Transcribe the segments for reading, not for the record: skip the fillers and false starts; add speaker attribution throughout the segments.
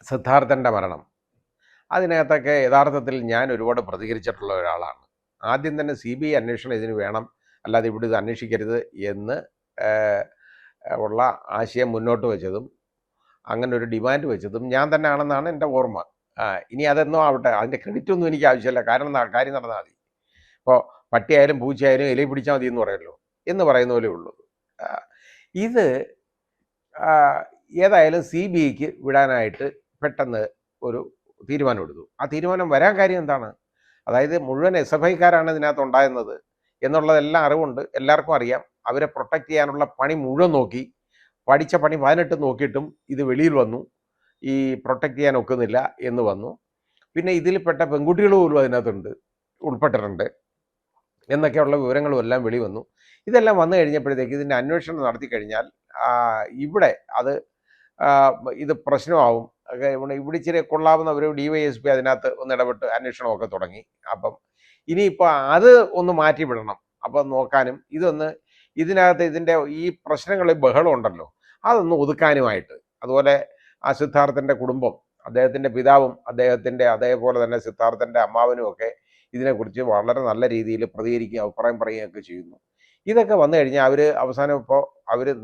Speaker 1: സിദ്ധാർത്ഥൻ്റെ മരണം, അതിനകത്തൊക്കെ യഥാർത്ഥത്തിൽ ഞാൻ ഒരുപാട് പ്രതികരിച്ചിട്ടുള്ള ഒരാളാണ്. ആദ്യം തന്നെ CBI അന്വേഷണം ഇതിന് വേണം, അല്ലാതെ ഇവിടെ ഇത് അന്വേഷിക്കരുത് എന്ന് ഉള്ള ആശയം മുന്നോട്ട് വെച്ചതും അങ്ങനെ ഒരു ഡിമാൻഡ് വെച്ചതും ഞാൻ തന്നെ ആണെന്നാണ് എൻ്റെ ഓർമ്മ. ഇനി അതെന്നോ ആവട്ടെ, അതിൻ്റെ ക്രെഡിറ്റ് ഒന്നും എനിക്ക് ആവശ്യമില്ല. കാര്യം നടന്നാൽ മതി. ഇപ്പോൾ പട്ടിയായാലും പൂച്ചയായാലും ഇല പിടിച്ചാൽ മതി എന്ന് പറയുമല്ലോ, എന്ന് പറയുന്ന പോലെ ഉള്ളൂ. ഇത് ഏതായാലും CBIക്ക് വിടാനായിട്ട് പെട്ടെന്ന് ഒരു തീരുമാനമെടുത്തു. ആ തീരുമാനം വരാൻ കാര്യം എന്താണ്? അതായത് മുഴുവൻ SFIക്കാരാണ് ഇതിനകത്ത് ഉണ്ടായിരുന്നത് എന്നുള്ളതെല്ലാം അറിവുണ്ട്, എല്ലാവർക്കും അറിയാം. അവരെ പ്രൊട്ടക്റ്റ് ചെയ്യാനുള്ള പണി മുഴുവൻ നോക്കി, പഠിച്ച പണി 18 നോക്കിയിട്ടും ഇത് വെളിയിൽ വന്നു, ഈ പ്രൊട്ടക്റ്റ് ചെയ്യാൻ ഒക്കുന്നില്ല എന്ന് വന്നു. പിന്നെ ഇതിൽപ്പെട്ട പെൺകുട്ടികൾ പോലും അതിനകത്തുണ്ട്, ഉൾപ്പെട്ടിട്ടുണ്ട് എന്നൊക്കെയുള്ള വിവരങ്ങളും എല്ലാം വെളി വന്നു. ഇതെല്ലാം വന്നു കഴിഞ്ഞപ്പോഴത്തേക്ക് ഇതിൻ്റെ അന്വേഷണം നടത്തി കഴിഞ്ഞാൽ ഇവിടെ ഇത് പ്രശ്നമാവും. ഇവിടെ ഇച്ചിരി കൊള്ളാവുന്ന ഒരു DYSP അതിനകത്ത് ഒന്ന് ഇടപെട്ട് അന്വേഷണമൊക്കെ തുടങ്ങി. അപ്പം ഇനിയിപ്പോൾ അത് ഒന്ന് മാറ്റിവിടണം. അപ്പം നോക്കാനും ഇതിനകത്ത് ഇതിൻ്റെ ഈ പ്രശ്നങ്ങളിൽ ബഹളം ഉണ്ടല്ലോ, അതൊന്ന് ഒതുക്കാനുമായിട്ട്. അതുപോലെ ആ സിദ്ധാർത്ഥൻ്റെ കുടുംബം, അദ്ദേഹത്തിൻ്റെ പിതാവും അതേപോലെ തന്നെ സിദ്ധാർത്ഥൻ്റെ അമ്മാവനും ഒക്കെ ഇതിനെക്കുറിച്ച് വളരെ നല്ല രീതിയിൽ പ്രതികരിക്കുകയും അഭിപ്രായം പറയുകയൊക്കെ ചെയ്യുന്നു. ഇതൊക്കെ വന്നു കഴിഞ്ഞാൽ അവസാനം ഇപ്പോൾ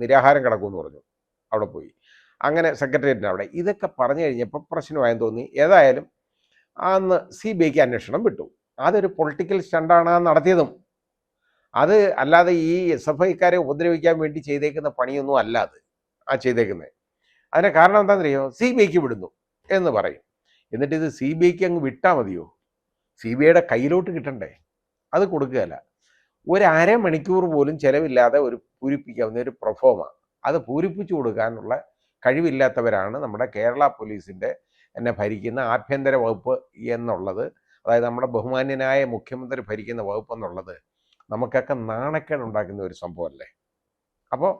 Speaker 1: നിരാഹാരം കിടക്കുമെന്ന് പറഞ്ഞു അവിടെ പോയി. അങ്ങനെ സെക്രട്ടേറിയറ്റിന് അവിടെ ഇതൊക്കെ പറഞ്ഞു കഴിഞ്ഞപ്പോൾ പ്രശ്നമായെന്ന് തോന്നി. ഏതായാലും അന്ന് CBIക്ക് അന്വേഷണം വിട്ടു. അതൊരു പൊളിറ്റിക്കൽ സ്റ്റണ്ടാണ് നടത്തിയതും. അത് അല്ലാതെ ഈ SFIക്കാരെ ഉപദ്രവിക്കാൻ വേണ്ടി ചെയ്തേക്കുന്ന പണിയൊന്നും അല്ല ചെയ്തേക്കുന്നത്. അതിന് കാരണം എന്താണെന്നറിയോ? CBIക്ക് വിടുന്നു എന്ന് പറയും. എന്നിട്ട് ഇത് CBIക്ക് അങ്ങ് വിട്ടാൽ മതിയോ? CBIയുടെ കയ്യിലോട്ട് കിട്ടണ്ടേ? അത് കൊടുക്കുകയല്ല. ഒരു അരമണിക്കൂർ പോലും ചിലവില്ലാതെ പൂരിപ്പിക്കാവുന്ന ഒരു പ്രൊഫോമ, അത് പൂരിപ്പിച്ചു കൊടുക്കാനുള്ള കഴിവില്ലാത്തവരാണ് നമ്മുടെ കേരള പോലീസിൻ്റെ ഭരിക്കുന്ന ആഭ്യന്തര വകുപ്പ് എന്നുള്ളത്. അതായത് നമ്മുടെ ബഹുമാന്യനായ മുഖ്യമന്ത്രി ഭരിക്കുന്ന വകുപ്പ് എന്നുള്ളത് നമുക്കൊക്കെ നാണക്കേട് ഉണ്ടാക്കുന്ന ഒരു സംഭവമല്ലേ. അപ്പോൾ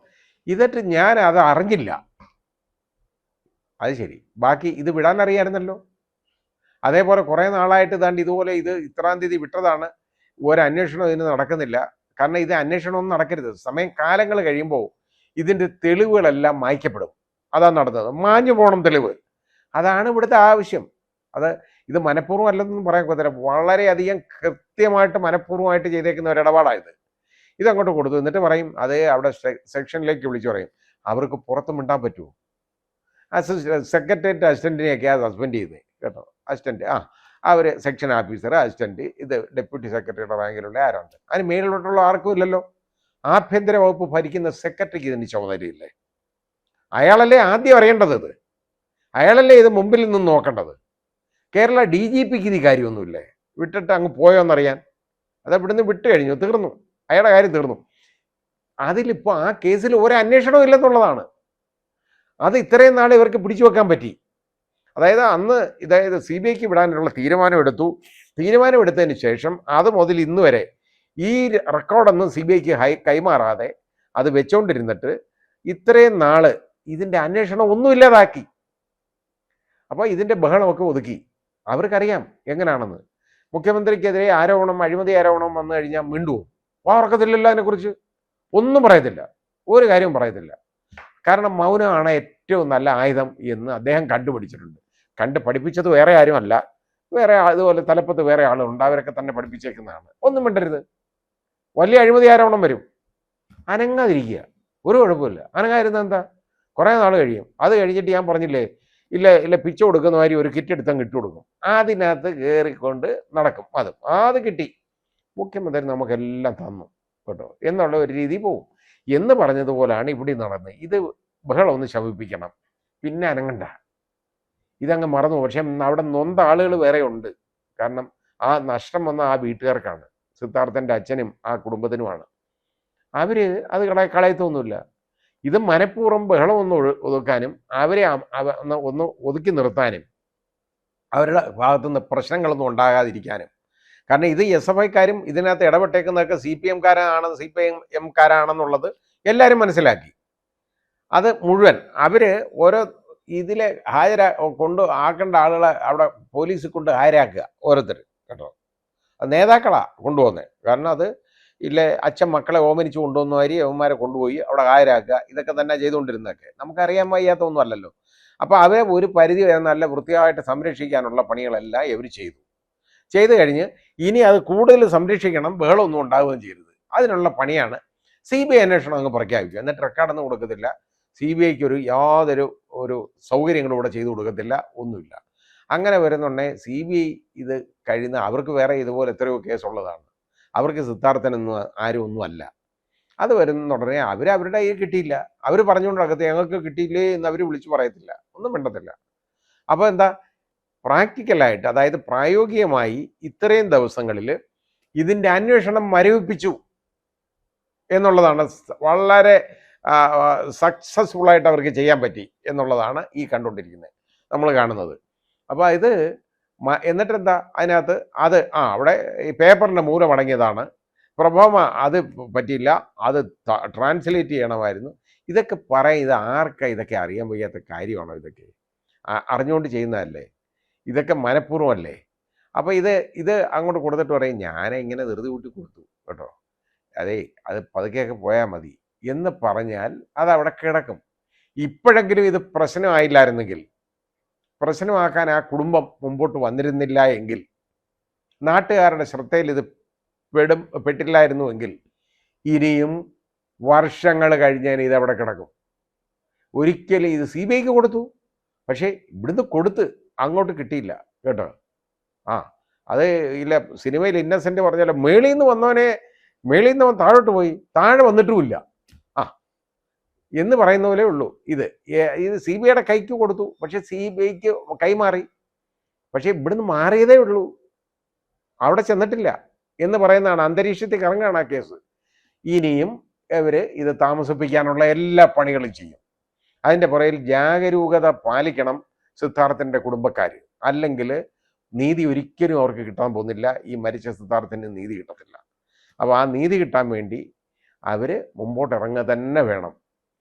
Speaker 1: ഇതിട്ട് ഞാൻ അത് അറിഞ്ഞില്ല. അത് ശരി, ബാക്കി ഇത് വിടാൻ അറിയാമായിരുന്നല്ലോ. അതേപോലെ കുറേ നാളായിട്ട് ഇതുപോലെ ഇത്രാം തീയതി വിട്ടതാണ്, ഒരന്വേഷണം ഇതിന് നടക്കുന്നില്ല. കാരണം ഇത് അന്വേഷണമൊന്നും നടക്കരുത്. കാലങ്ങൾ കഴിയുമ്പോൾ ഇതിൻ്റെ തെളിവുകളെല്ലാം മായ്ക്കപ്പെടും. അതാണ് നടന്നത്. മാഞ്ഞു പോകണം തെളിവ്. അതാണ് ഇവിടുത്തെ ആവശ്യം. ഇത് മനഃപൂർവ്വം അല്ലെന്നൊന്നും പറയാൻ പറ്റില്ല. വളരെയധികം കൃത്യമായിട്ട് മനഃപൂർവ്വമായിട്ട് ചെയ്തേക്കുന്ന ഒരിടപാടായത്. ഇതങ്ങോട്ട് കൊടുത്തു. എന്നിട്ട് പറയും അവിടെ സെക്ഷനിലേക്ക് വിളിച്ചു പറയും അവർക്ക് പുറത്ത് മിണ്ടാൻ പറ്റുമോ? സെക്രട്ടേറിയറ്റ് അസിസ്റ്റൻറ്റിനെയൊക്കെയാണ് സസ്പെൻഡ് ചെയ്യുന്നത് കേട്ടോ. അസിസ്റ്റൻറ്റ് അവർ സെക്ഷൻ ഓഫീസർ, അസിസ്റ്റൻറ്റ്, ഇത് ഡെപ്യൂട്ടി സെക്രട്ടറിയുടെ റാങ്കിലുള്ള ആരുണ്ട്. അതിന് മേളിലോട്ടുള്ള ആർക്കും ഇല്ലല്ലോ. ആഭ്യന്തര വകുപ്പ് ഭരിക്കുന്ന സെക്രട്ടറിക്ക് ഇതിന് ചുമതലയില്ലേ? അയാളല്ലേ ആദ്യം അറിയേണ്ടത്. അയാളല്ലേ ഇത് മുമ്പിൽ നിന്നും നോക്കേണ്ടത്. കേരള DGPക്ക് ഇത് കാര്യമൊന്നുമില്ലേ? വിട്ടിട്ട് അങ്ങ് പോയോന്നറിയാൻ. ഇവിടുന്ന് വിട്ട് കഴിഞ്ഞു, തീർന്നു, അയാളുടെ കാര്യം തീർന്നു. അതിലിപ്പോൾ ആ കേസിൽ ഒരു അന്വേഷണവും ഇല്ലെന്നുള്ളതാണ്. അത് ഇത്രയും നാൾ ഇവർക്ക് പിടിച്ചു വെക്കാൻ പറ്റി. അതായത് CBIക്ക് വിടാനുള്ള തീരുമാനമെടുത്തതിന് ശേഷം അത് മുതൽ ഇന്ന് വരെ ഈ റെക്കോർഡൊന്നും CBIക്ക് കൈമാറാതെ അത് വെച്ചോണ്ടിരുന്നിട്ട് ഇത്രയും നാൾ ഇതിൻ്റെ അന്വേഷണം ഒന്നുമില്ലാതാക്കി. അപ്പോൾ ഇതിൻ്റെ ബഹളമൊക്കെ ഒതുക്കി. അവർക്കറിയാം എങ്ങനെയാണെന്ന്. മുഖ്യമന്ത്രിക്കെതിരെ അഴിമതി ആരോപണം വന്നു കഴിഞ്ഞാൽ മിണ്ടുവോ? വാർക്കത്തില്ലല്ലോ, അതിനെക്കുറിച്ച് ഒന്നും പറയത്തില്ല, ഒരു കാര്യവും പറയത്തില്ല. കാരണം മൗനമാണ് ഏറ്റവും നല്ല ആയുധം എന്ന് അദ്ദേഹം കണ്ടുപിടിച്ചിട്ടുണ്ട്. പഠിപ്പിച്ചത് വേറെ ആരുമല്ല, അതുപോലെ തലപ്പത്ത് വേറെ ആളുണ്ട്, അവരൊക്കെ തന്നെ പഠിപ്പിച്ചേക്കുന്നതാണ്. ഒന്നും മിണ്ടരുത്. വലിയ അഴിമതി ആരോപണം വരും, അനങ്ങാതിരിക്കുക, ഒരു കുഴപ്പമില്ല. അനങ്ങാതിരുന്ന എന്താ? കുറേ നാൾ കഴിയും. അത് കഴിഞ്ഞിട്ട് ഞാൻ പറഞ്ഞില്ലേ, ഇല്ല പിച്ച കൊടുക്കുന്ന മാതിരി ഒരു കിറ്റ് എടുത്തങ്ങ് ഇട്ട് കൊടുക്കും. അതിനകത്ത് കയറിക്കൊണ്ട് നടക്കും. അത് കിട്ടി, മുഖ്യമന്ത്രി നമുക്കെല്ലാം തന്നു കേട്ടോ എന്നുള്ള ഒരു രീതി പോവും എന്ന് പറഞ്ഞതുപോലാണ് ഇവിടെ നടന്നത്. ഇത് ബഹളം ഒന്ന് ശമിപ്പിക്കണം, പിന്നെ അനങ്ങണ്ട, ഇതങ്ങ് മറന്നു. പക്ഷെ അവിടെ നൊന്ത ആളുകൾ വേറെ ഉണ്ട്. കാരണം ആ നഷ്ടം വന്ന ആ വീട്ടുകാർക്കാണ്, സിദ്ധാർത്ഥൻ്റെ അച്ഛനും ആ കുടുംബത്തിനുമാണ്. അത് കളയത്തൊന്നുമില്ല. ഇത് മനഃപൂർവ്വം ബഹളം ഒന്ന് ഒതുക്കാനും അവരെ ഒന്ന് ഒതുക്കി നിർത്താനും അവരുടെ ഭാഗത്തുനിന്ന് പ്രശ്നങ്ങളൊന്നും ഉണ്ടാകാതിരിക്കാനും. കാരണം ഇത് SFIക്കാരും ഇതിനകത്ത് ഇടപെട്ടേക്കുന്നതൊക്കെ CPMകാരാണെന്നുള്ളത് എല്ലാവരും മനസ്സിലാക്കി. അത് മുഴുവൻ ഓരോ ഇതിലെ ആക്കേണ്ട ആളുകളെ അവിടെ പോലീസ് കൊണ്ട് ഹാജരാക്കുക ഓരോരുത്തർ കേട്ടോ. നേതാക്കളാണ് കൊണ്ടുപോകുന്നത്. കാരണം അച്ഛൻ മക്കളെ ഓമനിച്ച് കൊണ്ടുവന്ന മാതിരി അവന്മാരെ കൊണ്ടുപോയി അവിടെ ഹാജരാക്കുക. ഇതൊക്കെ തന്നെ ചെയ്തുകൊണ്ടിരുന്നതൊക്കെ നമുക്കറിയാൻ വയ്യാത്തൊന്നും അല്ലല്ലോ. അപ്പോൾ അവരെ ഒരു പരിധി വരെ നല്ല വൃത്തിയായിട്ട് സംരക്ഷിക്കാനുള്ള പണികളെല്ലാം ഇവർ ചെയ്തു കഴിഞ്ഞ് ഇനി അത് കൂടുതൽ സംരക്ഷിക്കണം, ബഹളമൊന്നും ഉണ്ടാവുകയും ചെയ്യരുത്. അതിനുള്ള പണിയാണ് CBI അന്വേഷണം അങ്ങ് പ്രഖ്യാപിക്കുക. എന്നിട്ട് റെക്കോർഡൊന്നും കൊടുക്കത്തില്ല. CBIക്ക് യാതൊരു സൗകര്യങ്ങളും ഇവിടെ ചെയ്തു കൊടുക്കത്തില്ല, ഒന്നുമില്ല. അങ്ങനെ വരുന്നുണ്ടെങ്കിൽ CBI ഇത് കഴിയുന്ന അവർക്ക് വേറെ ഇതുപോലെ എത്രയോ കേസുള്ളതാണ്. അവർക്ക് സിദ്ധാർത്ഥനൊന്നും ആരും ഒന്നുമല്ല. അത് വരുന്ന ഉടനെ അവരുടെ കയ്യിൽ കിട്ടിയില്ല, അവർ പറഞ്ഞുകൊണ്ടകത്ത് ഞങ്ങൾക്ക് കിട്ടിയില്ലേ എന്ന് അവർ വിളിച്ചു പറയത്തില്ല, ഒന്നും മിണ്ടത്തില്ല. അപ്പോൾ എന്താ, പ്രാക്ടിക്കലായിട്ട്, അതായത് പ്രായോഗികമായി ഇത്രയും ദിവസങ്ങളിൽ ഇതിൻ്റെ അന്വേഷണം മരവിപ്പിച്ചു എന്നുള്ളതാണ് വളരെ സക്സസ്ഫുള്ളായിട്ട് അവർക്ക് ചെയ്യാൻ പറ്റി എന്നുള്ളതാണ് ഈ കണ്ടുകൊണ്ടിരിക്കുന്നത്, നമ്മൾ കാണുന്നത്. അപ്പോൾ ഇത് എന്നിട്ടെന്താ അതിനകത്ത് അത് അവിടെ ഈ പേപ്പറിൻ്റെ മൂലമടങ്ങിയതാണ്, പ്രഭവ അത് പറ്റിയില്ല, അത് ട്രാൻസ്ലേറ്റ് ചെയ്യണമായിരുന്നു. ഇതൊക്കെ ഇത് ആർക്കാ ഇതൊക്കെ അറിയാൻ വയ്യാത്ത കാര്യമാണോ? ഇതൊക്കെ അറിഞ്ഞുകൊണ്ട് ചെയ്യുന്നതല്ലേ, ഇതൊക്കെ മനഃപൂർവ്വമല്ലേ? അപ്പോൾ ഇത് അങ്ങോട്ട് കൊടുത്തിട്ട് പറയും ഞാനെ ഇങ്ങനെ ധൃതി കൂട്ടി കൊടുത്തു കേട്ടോ, അത് പതുക്കെയൊക്കെ പോയാൽ മതി എന്ന് പറഞ്ഞാൽ അതവിടെ കിടക്കും. ഇപ്പോഴെങ്കിലും ഇത് പ്രശ്നമായില്ലായിരുന്നെങ്കിൽ, പ്രശ്നമാക്കാൻ ആ കുടുംബം മുമ്പോട്ട് വന്നിരുന്നില്ല എങ്കിൽ, നാട്ടുകാരുടെ ശ്രദ്ധയിൽ ഇത് പെട്ടില്ലായിരുന്നുവെങ്കിൽ ഇനിയും വർഷങ്ങൾ കഴിഞ്ഞാൽ ഇതവിടെ കിടക്കും. ഒരിക്കലും ഇത് CBIക്ക് കൊടുത്തു, പക്ഷേ ഇവിടുന്ന് കൊടുത്ത് അങ്ങോട്ട് കിട്ടിയില്ല കേട്ടോ. അത് ഇല്ല, സിനിമയിൽ ഇന്നസെൻ്റ് പറഞ്ഞാലോ, മേളിൽ നിന്ന് വന്നവൻ താഴോട്ട് പോയി, താഴെ വന്നിട്ടുമില്ല എന്ന് പറയുന്ന പോലെ ഉള്ളൂ. ഇത് CBIയുടെ കൈക്ക് കൊടുത്തു, പക്ഷെ CBIക്ക് കൈമാറി, പക്ഷേ ഇവിടുന്ന് മാറിയതേ ഉള്ളൂ, അവിടെ ചെന്നിട്ടില്ല എന്ന് പറയുന്നതാണ്. അന്തരീക്ഷത്തിൽ കറങ്ങുകയാണ് ആ കേസ്. ഇനിയും ഇവർ ഇത് താമസിപ്പിക്കാനുള്ള എല്ലാ പണികളും ചെയ്യും. അതിൻ്റെ പുറകിൽ ജാഗരൂകത പാലിക്കണം സിദ്ധാർത്ഥൻ്റെ കുടുംബക്കാർ, അല്ലെങ്കിൽ നീതി ഒരിക്കലും അവർക്ക് കിട്ടാൻ പോകുന്നില്ല. ഈ മരിച്ച സിദ്ധാർത്ഥന് നീതി കിട്ടത്തില്ല. അപ്പോൾ ആ നീതി കിട്ടാൻ വേണ്ടി അവർ മുമ്പോട്ട് ഇറങ്ങുക തന്നെ വേണം.